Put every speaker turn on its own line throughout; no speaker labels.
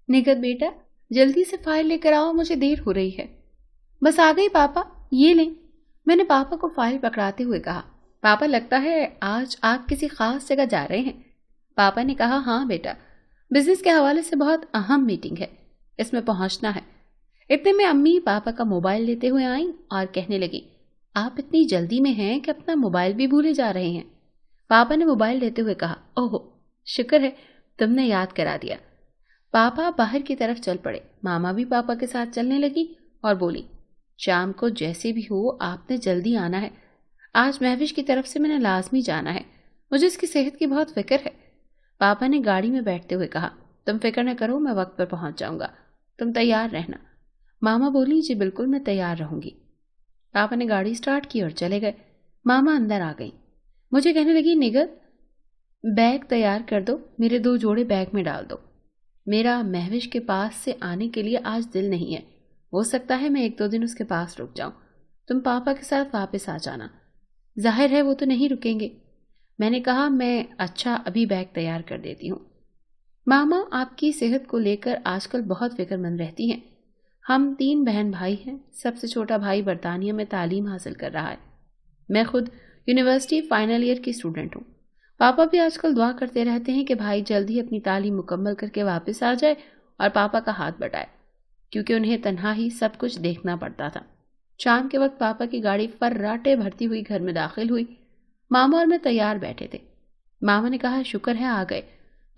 निगत बेटा, जल्दी से फाइल लेकर आओ, मुझे देर हो रही है। बस आ गई पापा, ये लें। मैंने पापा को फाइल पकड़ाते हुए कहा। पापा, लगता है आज आप किसी खास जगह जा रहे हैं। पापा ने कहा, हाँ बेटा, बिजनेस के हवाले से बहुत अहम मीटिंग है, इसमें पहुंचना है। इतने में अम्मी पापा का मोबाइल लेते हुए आईं और कहने लगी, आप इतनी जल्दी में हैं कि अपना मोबाइल भी भूले जा रहे हैं। पापा ने मोबाइल लेते हुए कहा, ओहो, शुक्र है तुमने याद करा दिया। पापा बाहर की तरफ चल पड़े। मामा भी पापा के साथ चलने लगी और बोली, शाम को जैसे भी हो आपने जल्दी आना है। आज महविश की तरफ से मैंने लाजमी जाना है, मुझे इसकी सेहत की बहुत फिक्र है। पापा ने गाड़ी में बैठते हुए कहा, तुम फिक्र न करो, मैं वक्त पर पहुंच जाऊंगा, तुम तैयार रहना। मामा बोली, जी बिल्कुल, मैं तैयार रहूंगी। पापा ने गाड़ी स्टार्ट की और चले गए। मामा अंदर आ गई। मुझे कहने लगी, निगत बैग तैयार कर दो, मेरे 2 जोड़े बैग में डाल दो। मेरा महविश के पास से आने के लिए आज दिल नहीं है, हो सकता है मैं 1-2 दिन उसके पास रुक जाऊं, तुम पापा के साथ वापस आ जाना। जाहिर है वो तो नहीं रुकेंगे। मैंने कहा, मैं अच्छा अभी बैग तैयार कर देती हूँ। मामा आपकी सेहत को लेकर आजकल बहुत फिक्रमंद रहती हैं। हम 3 बहन भाई हैं, सबसे छोटा भाई बरतानिया में तालीम हासिल कर रहा है। मैं खुद यूनिवर्सिटी फाइनल ईयर की स्टूडेंट हूँ। पापा भी आजकल दुआ करते रहते हैं कि भाई जल्द ही अपनी तालीम मुकम्मल करके वापस आ जाए और पापा का हाथ बटाए, क्योंकि उन्हें तन्हा ही सब कुछ देखना पड़ता था। शाम के वक्त पापा की गाड़ी फर्राटे भरती हुई घर में दाखिल हुई। मामा और मैं तैयार बैठे थे। मामा ने कहा, शुक्र है आ गए।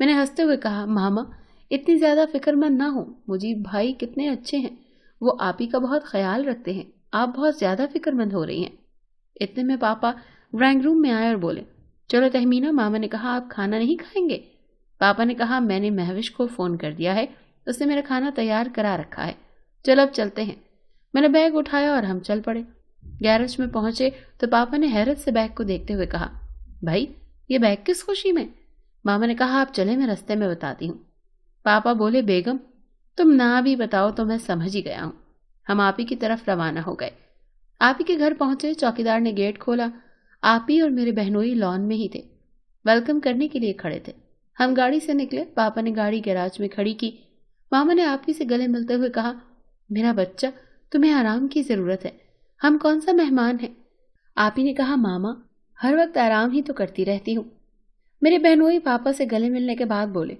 मैंने हंसते हुए कहा, मामा इतनी ज्यादा फिक्रमंद ना हो, मुजीब भाई कितने अच्छे हैं, वो आप ही का बहुत ख्याल रखते हैं, आप बहुत ज्यादा फिक्रमंद हो रही हैं। इतने में पापा ड्राइंग रूम में आए और बोले, चलो तहमीना, मामा ने कहा आप खाना नहीं खाएंगे। पापा ने कहा, मैंने महविश को फोन कर दिया है, उसने मेरा खाना तैयार करा रखा है, चलो अब चलते हैं। मैंने बैग उठाया और हम चल पड़े। गैरेज में पहुंचे तो पापा ने हैरत से बैग को देखते हुए कहा, भाई ये बैग किस खुशी में? मामा ने कहा, आप चले, मैं रास्ते में बताती हूँ। पापा बोले, बेगम तुम ना भी बताओ तो मैं समझ ही गया हूँ। हम आप ही की तरफ रवाना हो गए। आप ही के घर पहुंचे, चौकीदार ने गेट खोला। आप ही और मेरे बहनोई लॉन में ही थे, वेलकम करने के लिए खड़े थे। हम गाड़ी से निकले। पापा ने गाड़ी गैराज में खड़ी की। मामा ने आप ही से गले मिलते हुए कहा, मेरा बच्चा, तुम्हें आराम की जरूरत है, हम कौन सा मेहमान हैं? आप ही ने कहा, मामा हर वक्त आराम ही तो करती रहती हूँ। मेरे बहनोई पापा से गले मिलने के बाद बोले,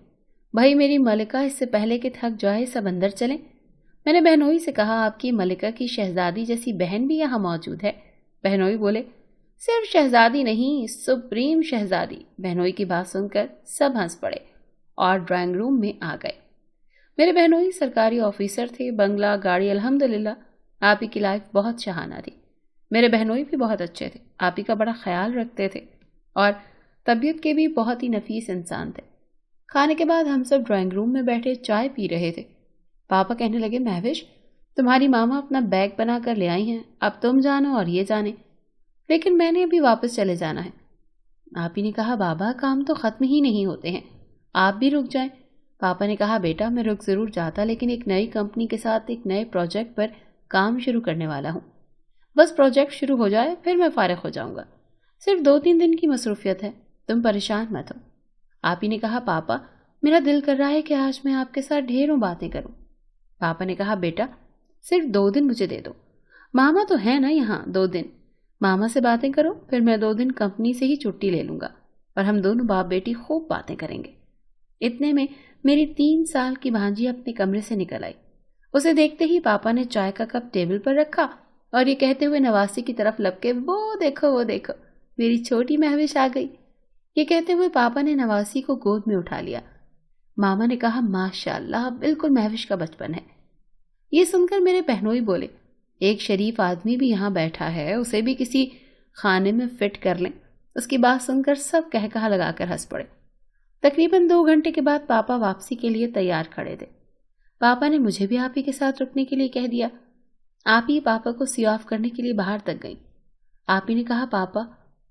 भाई मेरी मलिका, इससे पहले कि थक जाए सब अंदर चलें। मैंने बहनोई से कहा, आपकी मलिका की शहजादी जैसी बहन भी यहाँ मौजूद है। बहनोई बोले, सिर्फ शहजादी नहीं, सुप्रीम शहजादी। बहनोई की बात सुनकर सब हंस पड़े और ड्राइंग रूम में आ गए। मेरे बहनोई सरकारी ऑफिसर थे, बंगला, गाड़ी, अल्हम्दुलिल्लाह आप ही की लाइफ बहुत शहाना थी। मेरे बहनोई भी बहुत अच्छे थे, आप ही का बड़ा ख्याल रखते थे और तबीयत के भी बहुत ही नफीस इंसान थे। खाने के बाद हम सब ड्राइंग रूम में बैठे चाय पी रहे थे। पापा कहने लगे, महविश तुम्हारी मामा अपना बैग बना कर ले आई हैं, अब तुम जानो और ये जाने, लेकिन मैंने अभी वापस चले जाना है। आप ही ने कहा, बाबा काम तो खत्म ही नहीं होते हैं, आप भी रुक जाएं। पापा ने कहा, बेटा मैं रुक जरूर जाता, लेकिन एक नई कंपनी के साथ एक नए प्रोजेक्ट पर काम शुरू करने वाला हूँ। बस प्रोजेक्ट शुरू हो जाए फिर मैं फारिग हो जाऊंगा, सिर्फ 2-3 दिन की मसरूफियत है, तुम परेशान मत हो। आप ही ने कहा, पापा मेरा दिल कर रहा है कि आज मैं आपके साथ ढेरों बातें करूं। पापा ने कहा, बेटा सिर्फ 2 दिन मुझे दे दो, मामा तो है ना यहाँ 2 दिन, मामा से बातें करो, फिर मैं 2 दिन कंपनी से ही छुट्टी ले लूंगा और हम दोनों बाप बेटी खूब बातें करेंगे। इतने में मेरी 3 साल की भांजी अपने कमरे से निकल आई। उसे देखते ही पापा ने चाय का कप टेबल पर रखा और ये कहते हुए नवासी की तरफ लपके, वो देखो मेरी छोटी महविश आ गई। ये कहते हुए पापा ने नवासी को गोद में उठा लिया। मामा ने कहा, माशाअल्लाह बिल्कुल महविश का बचपन है। ये सुनकर मेरे बहनोई बोले, एक शरीफ आदमी भी यहाँ बैठा है, उसे भी किसी खाने में फिट कर लें। उसकी बात सुनकर सब कहकहा लगाकर हंस पड़े। तकरीबन 2 घंटे के बाद पापा वापसी के लिए तैयार खड़े थे। पापा ने मुझे भी आप ही के साथ रुकने के लिए कह दिया। आप ही पापा को सी ऑफ करने के लिए बाहर तक गई। आप ही ने कहा, पापा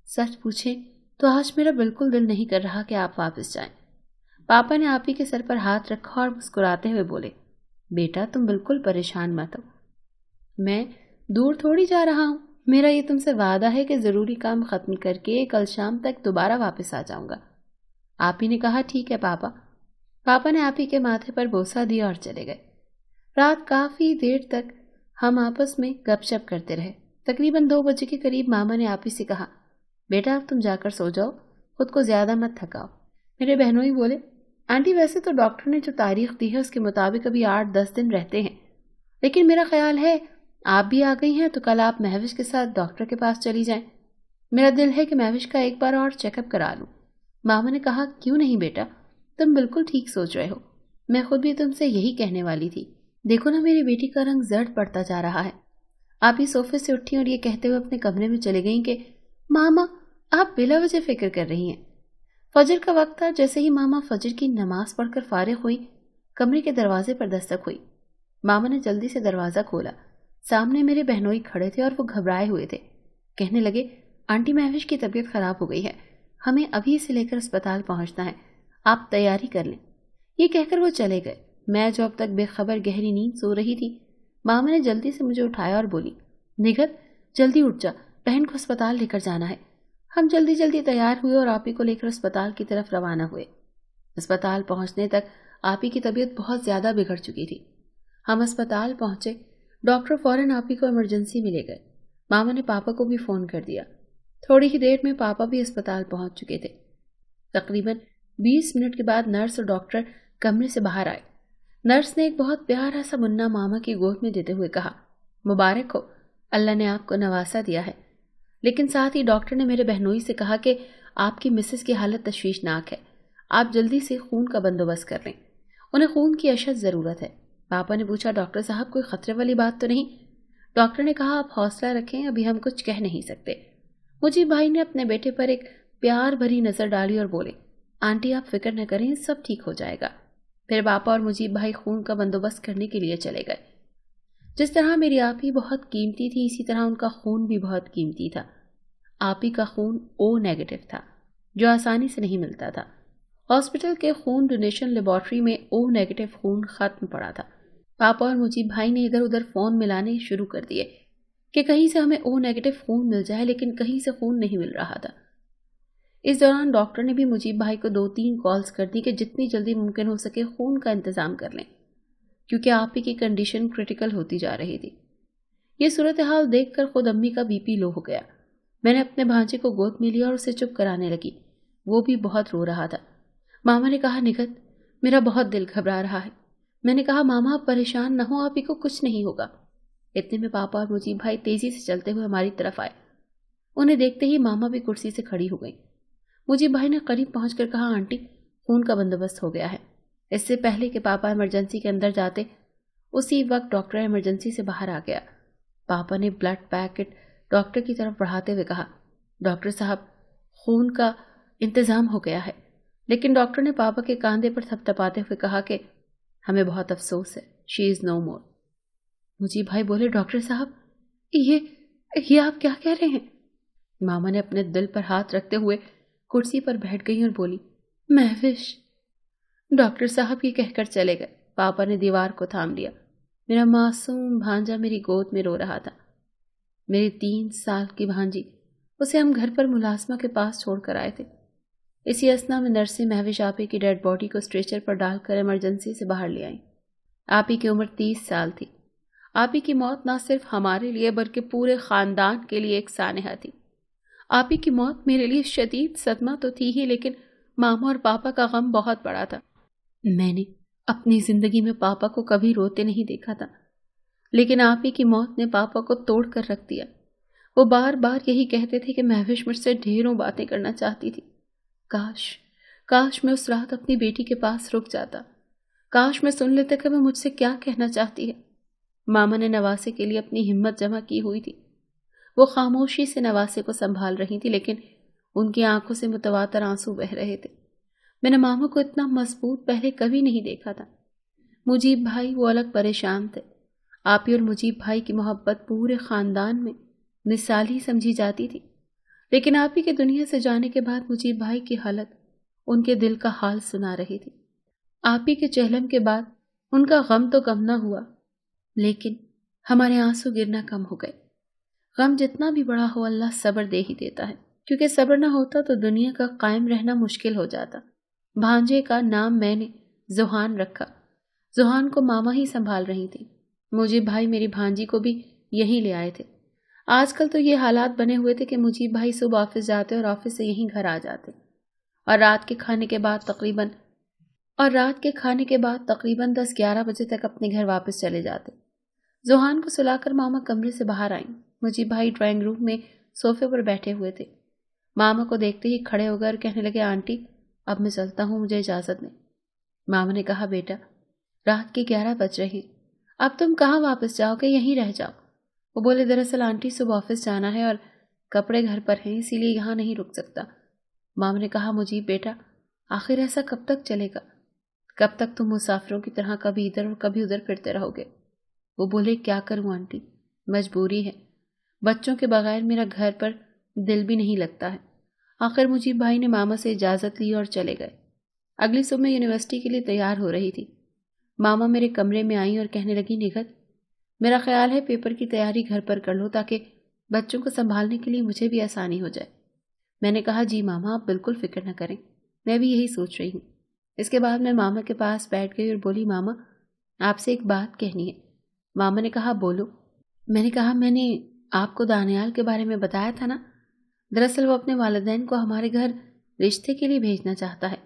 सच पूछे तो आज मेरा बिल्कुल दिल नहीं कर रहा कि आप वापस जाएं। पापा ने आप ही के सर पर हाथ रखा और मुस्कुराते हुए बोले, बेटा तुम बिल्कुल परेशान मत हो, मैं दूर थोड़ी जा रहा हूँ, मेरा ये तुमसे वादा है कि जरूरी काम खत्म करके कल शाम तक दोबारा वापस आ जाऊंगा। आप ही ने कहा, ठीक है पापा। पापा ने आपी के माथे पर बोसा दिया और चले गए। रात काफी देर तक हम आपस में गपशप करते रहे। तकरीबन 2 बजे के करीब मामा ने आपी से कहा, बेटा अब तुम जाकर सो जाओ, खुद को ज्यादा मत थकाओ। मेरे बहनोई बोले, आंटी वैसे तो डॉक्टर ने जो तारीख दी है उसके मुताबिक अभी 8-10 दिन रहते हैं, लेकिन मेरा ख्याल है आप भी आ गई हैं तो कल आप महविश के साथ डॉक्टर के पास चली जाएं। मेरा दिल है कि महविश का एक बार और चेकअप करा लूं। मामा ने कहा, क्यों नहीं बेटा, तुम बिल्कुल ठीक सोच रहे हो, मैं खुद भी तुमसे यही कहने वाली थी। देखो ना मेरी बेटी का रंग जर्द पड़ता जा रहा है। आप ही सोफे से उठी और ये कहते हुए अपने कमरे में चले गई कि मामा आप बिला वजह फिक्र कर रही हैं। फजर का वक्त था। जैसे ही मामा फजर की नमाज पढ़कर फारिग हुई, कमरे के दरवाजे पर दस्तक हुई। मामा ने जल्दी से दरवाजा खोला। सामने मेरे बहनोई खड़े थे और वो घबराए हुए थे। कहने लगे, आंटी महविश की तबीयत खराब हो गई है, हमें अभी इसे लेकर अस्पताल पहुंचना है, आप तैयारी कर लें। ये कहकर वो चले गए। मैं जो अब तक बेखबर गहरी नींद सो रही थी, मामा ने जल्दी से मुझे उठाया और बोली, निगत जल्दी उठ जा, बहन को अस्पताल लेकर जाना है। हम जल्दी जल्दी तैयार हुए और आपी को लेकर अस्पताल की तरफ रवाना हुए। अस्पताल पहुंचने तक आपी की तबीयत बहुत ज्यादा बिगड़ चुकी थी। हम अस्पताल पहुंचे। डॉक्टर फौरन आपी को इमरजेंसी में ले गए। मामा ने पापा को भी फोन कर दिया। थोड़ी ही देर में पापा भी अस्पताल पहुंच चुके थे। तकरीबन 20 मिनट के बाद नर्स और डॉक्टर कमरे से बाहर आए। नर्स ने एक बहुत प्यारा सा मुन्ना मामा की गोद में देते हुए कहा, मुबारक हो, अल्लाह ने आपको नवासा दिया है। लेकिन साथ ही डॉक्टर ने मेरे बहनोई से कहा कि आपकी मिसेस की हालत तशवीशनाक है, आप जल्दी से खून का बंदोबस्त कर लें, उन्हें खून की अशद ज़रूरत है। पापा ने पूछा, डॉक्टर साहब कोई खतरे वाली बात तो नहीं? डॉक्टर ने कहा, आप हौसला रखें, अभी हम कुछ कह नहीं सकते। मुजीब भाई ने अपने बेटे पर एक प्यार भरी नज़र डाली और बोले, आंटी आप फिक्र न करें, सब ठीक हो जाएगा। फिर पापा और मुजीब भाई खून का बंदोबस्त करने के लिए चले गए। जिस तरह मेरी आपी बहुत कीमती थी, इसी तरह उनका खून भी बहुत कीमती था। आपी का खून ओ नेगेटिव था, जो आसानी से नहीं मिलता था। हॉस्पिटल के खून डोनेशन लेबॉर्ट्री में ओ नेगेटिव खून खत्म पड़ा था। पापा और मुजीब भाई ने इधर उधर फोन मिलाने शुरू कर दिए कि कहीं से हमें ओ नेगेटिव खून मिल जाए, लेकिन कहीं से खून नहीं मिल रहा था। इस दौरान डॉक्टर ने भी मुजीब भाई को 2-3 कॉल्स कर दी कि जितनी जल्दी मुमकिन हो सके खून का इंतजाम कर लें, क्योंकि आपी की कंडीशन क्रिटिकल होती जा रही थी। ये सूरत हाल देखकर खुद अम्मी का बीपी लो हो गया। मैंने अपने भांजे को गोद में लिया और उसे चुप कराने लगी। वो भी बहुत रो रहा था। मामा ने कहा, निगत मेरा बहुत दिल घबरा रहा है। मैंने कहा, मामा आप परेशान न हो, आपी को कुछ नहीं होगा। इतने में पापा और मुजीब भाई तेजी से चलते हुए हमारी तरफ आए। उन्हें देखते ही मामा भी कुर्सी से खड़ी हो गई। मुजीब भाई ने करीब पहुंचकर कहा, आंटी खून का बंदोबस्त हो गया है। इससे पहले कि पापा इमरजेंसी के अंदर जाते, उसी वक्त डॉक्टर इमरजेंसी से बाहर आ गया। पापा ने ब्लड पैकेट डॉक्टर की तरफ बढ़ाते हुए कहा, डॉक्टर साहब खून का इंतजाम हो गया है। लेकिन डॉक्टर ने पापा के कांधे पर थपथपाते हुए कहा कि हमें बहुत अफसोस है, शी इज नो मोर। मुजीब भाई बोले, डॉक्टर साहब ये आप क्या कह रहे हैं? मामा ने अपने दिल पर हाथ रखते हुए कुर्सी पर बैठ गई और बोली, महविश। डॉक्टर साहब ये कहकर चले गए। पापा ने दीवार को थाम लिया। मेरा मासूम भांजा मेरी गोद में रो रहा था। मेरी 3 साल की भांजी, उसे हम घर पर मुलाजमा के पास छोड़कर आए थे। इसी असना में नर्सें महविश आपी की डेड बॉडी को स्ट्रेचर पर डालकर इमरजेंसी से बाहर ले आई। आपी की उम्र 30 साल थी। आपी की मौत न सिर्फ हमारे लिए बल्कि पूरे खानदान के लिए एक सानेहा थी। आपी की मौत मेरे लिए शदीद सदमा तो थी ही, लेकिन मामा और पापा का गम बहुत बड़ा था। मैंने अपनी जिंदगी में पापा को कभी रोते नहीं देखा था, लेकिन आपी की मौत ने पापा को तोड़ कर रख दिया। वो बार बार यही कहते थे कि महविश मुझसे ढेरों बातें करना चाहती थी। काश मैं उस रात अपनी बेटी के पास रुक जाता। काश मैं सुन लेता कि वो मुझसे क्या कहना चाहती है। मामा ने नवासे के लिए अपनी हिम्मत जमा की हुई थी। वो खामोशी से नवासे को संभाल रही थी, लेकिन उनकी आंखों से मुतवातर आंसू बह रहे थे। मैंने मामा को इतना मजबूत पहले कभी नहीं देखा था। मुजीब भाई वो अलग परेशान थे। आपी और मुजीब भाई की मोहब्बत पूरे खानदान में मिसाल ही समझी जाती थी, लेकिन आपी के दुनिया से जाने के बाद मुजीब भाई की हालत उनके दिल का हाल सुना रही थी। आपी के चहलम के बाद उनका गम तो कम न हुआ, लेकिन हमारे आंसू गिरना कम हो गए। गम जितना भी बड़ा हो, अल्लाह सब्र दे ही देता है, क्योंकि सब्र न होता तो दुनिया का कायम रहना मुश्किल हो जाता। भांजे का नाम मैंने ज़ुहान रखा। ज़ुहान को मामा ही संभाल रही थी। मुजीब भाई मेरी भांजी को भी यहीं ले आए थे। आजकल तो ये हालात बने हुए थे कि मुजीब भाई सुबह ऑफिस जाते और ऑफिस से यहीं घर आ जाते और रात के खाने के बाद तकरीबन 10-11 बजे तक अपने घर वापस चले जाते। ज़ुहान को सुलाकर मामा कमरे से बाहर आईं। मुजीब भाई ड्राइंग रूम में सोफे पर बैठे हुए थे। मामा को देखते ही खड़े होकर कहने लगे, आंटी अब मैं चलता हूँ, मुझे इजाज़त दें। मामा ने कहा, बेटा रात के 11 बज रहे, अब तुम कहाँ वापस जाओगे, यहीं रह जाओ। वो बोले, दरअसल आंटी सुबह ऑफिस जाना है और कपड़े घर पर हैं, इसीलिए यहाँ नहीं रुक सकता। मामा ने कहा, मुजीब बेटा आखिर ऐसा कब तक चलेगा? कब तक तुम मुसाफिरों की तरह कभी इधर और कभी उधर फिरते रहोगे? वो बोले, क्या करूं आंटी, मजबूरी है। बच्चों के बगैर मेरा घर पर दिल भी नहीं लगता है। आखिर मुजीब भाई ने मामा से इजाज़त ली और चले गए। अगली सुबह यूनिवर्सिटी के लिए तैयार हो रही थी। मामा मेरे कमरे में आई और कहने लगी, निगत मेरा ख्याल है पेपर की तैयारी घर पर कर लो ताकि बच्चों को संभालने के लिए मुझे भी आसानी हो जाए। मैंने कहा, जी मामा आप बिल्कुल फिक्र न करें, मैं भी यही सोच रही हूँ। इसके बाद मैं मामा के पास बैठ गई और बोली, मामा आपसे एक बात कहनी है। मामा ने कहा, बोलो। मैंने कहा, मैंने आपको दानियाल के बारे में बताया था ना, दरअसल वो अपने वालिदैन को हमारे घर रिश्ते के लिए भेजना चाहता है।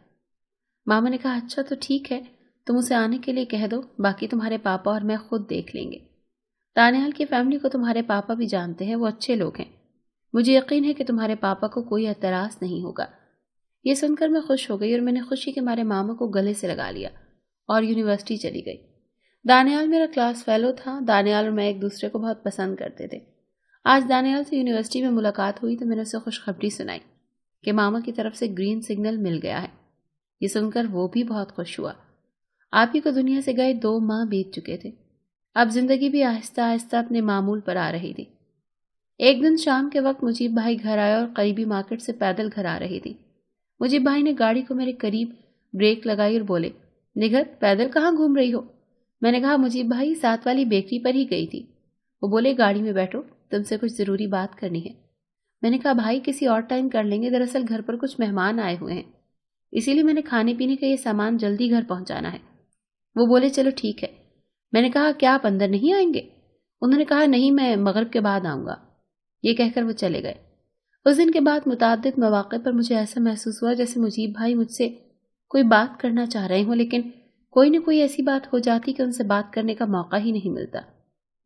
मामा ने कहा, अच्छा तो ठीक है, तुम उसे आने के लिए कह दो, बाकी तुम्हारे पापा और मैं खुद देख लेंगे। दानियाल की फैमिली को तुम्हारे पापा भी जानते हैं, वो अच्छे लोग हैं। मुझे यकीन है कि तुम्हारे पापा को कोई एतराज़ नहीं होगा। ये सुनकर मैं खुश हो गई और मैंने खुशी के मारे मामा को गले से लगा लिया और यूनिवर्सिटी चली गई। दानियाल मेरा क्लास फेलो था। दानियाल और मैं एक दूसरे को बहुत पसंद करते थे। आज दानियाल से यूनिवर्सिटी में मुलाकात हुई तो मैंने उसे खुशखबरी सुनाई कि मामा की तरफ से ग्रीन सिग्नल मिल गया है। ये सुनकर वो भी बहुत खुश हुआ। आप ही को दुनिया से गए 2 माह बीत चुके थे। अब जिंदगी भी आहिस्ता आहिस्ता अपने मामूल पर आ रही थी। एक दिन शाम के वक्त मुजीब भाई घर आया और करीबी मार्केट से पैदल घर आ रही थी। मुजीब भाई ने गाड़ी को मेरे करीब ब्रेक लगाई और बोले, निगत पैदल कहाँ घूम रही हो? मैंने कहा, मुजीब भाई साथ वाली बेकरी पर ही गई थी। वो बोले, गाड़ी में बैठो, तुमसे कुछ ज़रूरी बात करनी है। मैंने कहा, भाई किसी और टाइम कर लेंगे, दरअसल घर पर कुछ मेहमान आए हुए हैं, इसीलिए मैंने खाने पीने का ये सामान जल्दी घर पहुंचाना है। वो बोले, चलो ठीक है। मैंने कहा, क्या आप अंदर नहीं आएंगे? उन्होंने कहा, नहीं मैं मगरिब के बाद आऊँगा। ये कहकर वो चले गए। उस दिन के बाद मुताद्दिद मौक़े पर मुझे ऐसा महसूस हुआ जैसे मुजीब भाई मुझसे कोई बात करना चाह रहे हों, लेकिन कोई न कोई ऐसी बात हो जाती कि उनसे बात करने का मौका ही नहीं मिलता।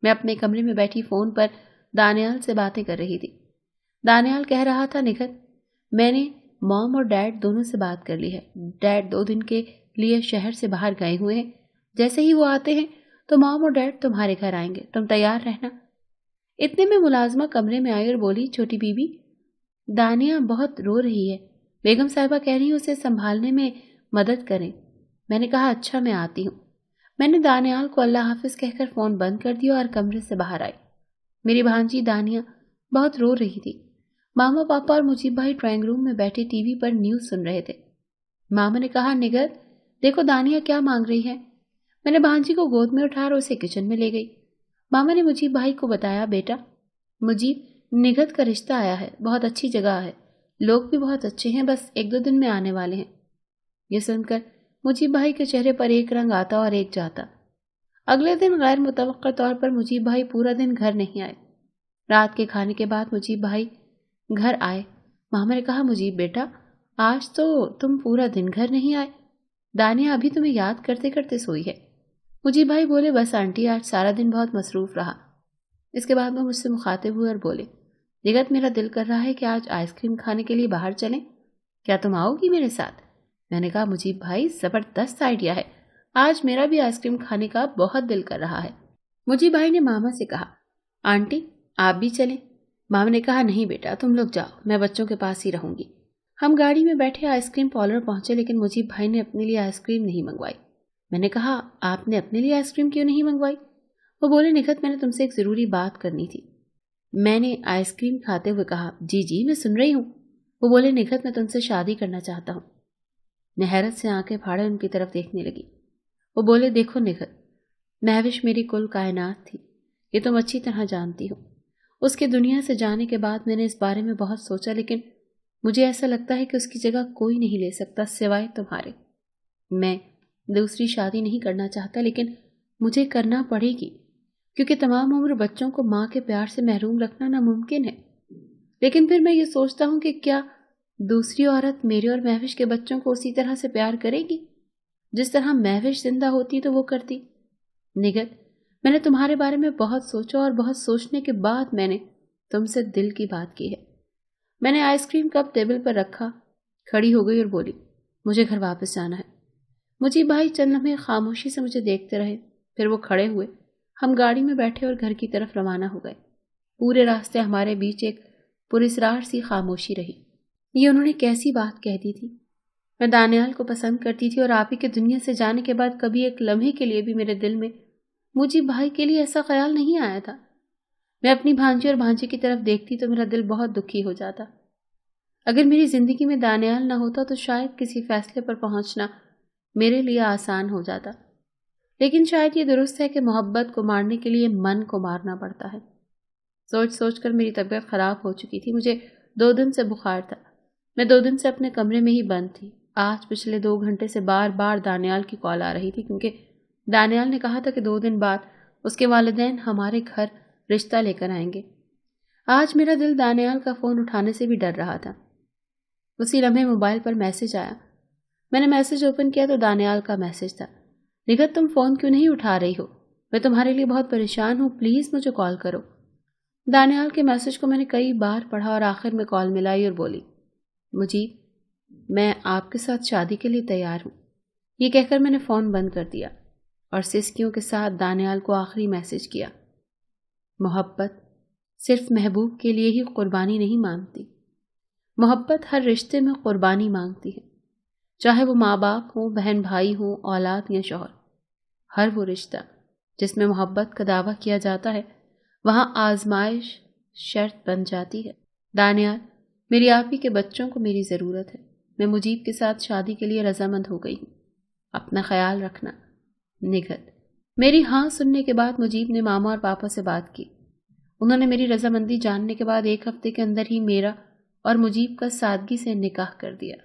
मैं अपने कमरे में बैठी फ़ोन पर दानियाल से बातें कर रही थी। दानियाल कह रहा था, निगत मैंने मॉम और डैड दोनों से बात कर ली है। डैड 2 दिन के लिए शहर से बाहर गए हुए हैं। जैसे ही वो आते हैं तो मॉम और डैड तुम्हारे घर आएंगे, तुम तैयार रहना। इतने में मुलाजमा कमरे में आई और बोली, छोटी बीबी दानिया बहुत रो रही है, बेगम साहिबा कह रही है उसे संभालने में मदद करें। मैंने कहा, अच्छा मैं आती हूँ। मैंने दानियाल को अल्लाह हाफिज कहकर फ़ोन बंद कर दिया और कमरे से बाहर आई। मेरी भांजी दानिया बहुत रो रही थी। मामा पापा और मुजीब भाई ड्राइंग रूम में बैठे टीवी पर न्यूज़ सुन रहे थे। मामा ने कहा, निगत देखो दानिया क्या मांग रही है। मैंने भांजी को गोद में उठाकर उसे किचन में ले गई। मामा ने मुजीब भाई को बताया, बेटा मुजीब निगत का रिश्ता आया है, बहुत अच्छी जगह है, लोग भी बहुत अच्छे हैं, बस 1-2 दिन में आने वाले हैं। ये सुनकर मुजीब भाई के चेहरे पर एक रंग आता और एक जाता। अगले दिन गैर मुतवक्का तौर पर मुजीब भाई पूरा दिन घर नहीं आए। रात के खाने के बाद मुजीब भाई घर आए। मामा ने कहा, मुजीब बेटा आज तो तुम पूरा दिन घर नहीं आए, दानिया अभी तुम्हें याद करते करते सोई है। मुजीब भाई बोले, बस आंटी आज सारा दिन बहुत मसरूफ रहा। इसके बाद वो मुझसे मुखातिब हुए और बोले, निगत मेरा दिल कर रहा है कि आज आइसक्रीम खाने के लिए बाहर चलें, क्या तुम आओगी मेरे साथ? मैंने कहा, मुजीब भाई ज़बरदस्त आइडिया है, आज मेरा भी आइसक्रीम खाने का बहुत दिल कर रहा है। मुजीब भाई ने मामा से कहा, आंटी आप भी चलें? मामा ने कहा, नहीं बेटा तुम लोग जाओ, मैं बच्चों के पास ही रहूंगी। हम गाड़ी में बैठे आइसक्रीम पार्लर पहुंचे, लेकिन मुजीब भाई ने अपने लिए आइसक्रीम नहीं मंगवाई। मैंने कहा, आपने अपने लिए आइसक्रीम क्यों नहीं मंगवाई? वो बोले, निगत मैंने तुमसे एक ज़रूरी बात करनी थी। मैंने आइसक्रीम खाते हुए कहा, जी जी मैं सुन रही हूँ। वो बोले, निगत मैं तुमसे शादी करना चाहता हूँ। मैं हैरत से आंखें फाड़े उनकी तरफ देखने लगी। वो बोले, देखो निगत, महविश मेरी कुल कायनात थी, ये तुम अच्छी तरह जानती हो। उसके दुनिया से जाने के बाद मैंने इस बारे में बहुत सोचा, लेकिन मुझे ऐसा लगता है कि उसकी जगह कोई नहीं ले सकता सिवाय तुम्हारे। मैं दूसरी شادی نہیں کرنا چاہتا، لیکن مجھے کرنا پڑے گی کیونکہ تمام عمر بچوں کو ماں کے پیار سے محروم رکھنا ناممکن ہے۔ لیکن پھر میں یہ سوچتا ہوں کہ کیا دوسری عورت میرے اور مہوش کے بچوں کو اسی طرح سے پیار کرے گی جس طرح مہوش زندہ ہوتی تو وہ کرتی؟ نگت، میں نے تمہارے بارے میں بہت سوچا اور بہت سوچنے کے بعد میں نے تم سے دل کی بات کی ہے۔ میں نے آئس کریم کپ ٹیبل پر رکھا، کھڑی ہو گئی اور بولی، مجھے گھر واپس جانا ہے۔ مجھے بھائی چند لمحے خاموشی سے مجھے دیکھتے رہے، پھر وہ کھڑے ہوئے، ہم گاڑی میں بیٹھے اور گھر کی طرف روانہ ہو گئے۔ پورے راستے ہمارے بیچ ایک پراسرار سی خاموشی رہی۔ یہ انہوں نے کیسی بات کہہ دی تھی؟ میں دانیال کو پسند کرتی تھی اور آپ ہی کے دنیا سے جانے کے بعد کبھی ایک لمحے کے لیے بھی میرے دل میں مجھے بھائی کے لیے ایسا خیال نہیں آیا تھا۔ میں اپنی بھانجی اور بھانجے کی طرف دیکھتی تو میرا دل بہت دکھی ہو جاتا۔ اگر میری زندگی میں دانیال نہ ہوتا تو شاید کسی فیصلے پر پہنچنا میرے لیے آسان ہو جاتا، لیکن شاید یہ درست ہے کہ محبت کو مارنے کے لیے من کو مارنا پڑتا ہے۔ سوچ سوچ کر میری طبیعت خراب ہو چکی تھی۔ مجھے 2 دن سے بخار تھا۔ میں 2 دن سے اپنے کمرے میں ہی بند تھی۔ آج پچھلے 2 گھنٹے سے بار بار دانیال کی کال آ رہی تھی کیونکہ دانیال نے کہا تھا کہ 2 دن بعد اس کے والدین ہمارے گھر رشتہ لے کر آئیں گے۔ آج میرا دل دانیال کا فون اٹھانے سے بھی ڈر رہا تھا۔ اسی لمحے موبائل پر میسج آیا۔ میں نے میسج اوپن کیا تو دانیال کا میسج تھا، نگت تم فون کیوں نہیں اٹھا رہی ہو؟ میں تمہارے لیے بہت پریشان ہوں، پلیز مجھے کال کرو۔ دانیال کے میسج کو میں نے کئی بار پڑھا اور آخر میں کال ملائی اور بولی، مجیب، میں آپ کے ساتھ شادی کے لیے تیار ہوں۔ یہ کہہ کر میں نے فون بند کر دیا اور سسکیوں کے ساتھ دانیال کو آخری میسج کیا۔ محبت صرف محبوب کے لیے ہی قربانی نہیں مانگتی، محبت ہر رشتے میں قربانی مانگتی ہے، چاہے وہ ماں باپ ہوں، بہن بھائی ہوں، اولاد یا شوہر۔ ہر وہ رشتہ جس میں محبت کا دعویٰ کیا جاتا ہے وہاں آزمائش شرط بن جاتی ہے۔ دانیال، میری آپ ہی کے بچوں کو میری ضرورت ہے۔ میں مجیب کے ساتھ شادی کے لیے رضامند ہو گئی ہوں۔ اپنا خیال رکھنا، نگت۔ میری ہاں سننے کے بعد مجیب نے ماما اور پاپا سے بات کی۔ انہوں نے میری رضامندی جاننے کے بعد 1 ہفتے کے اندر ہی میرا اور مجیب کا سادگی سے نکاح کر دیا۔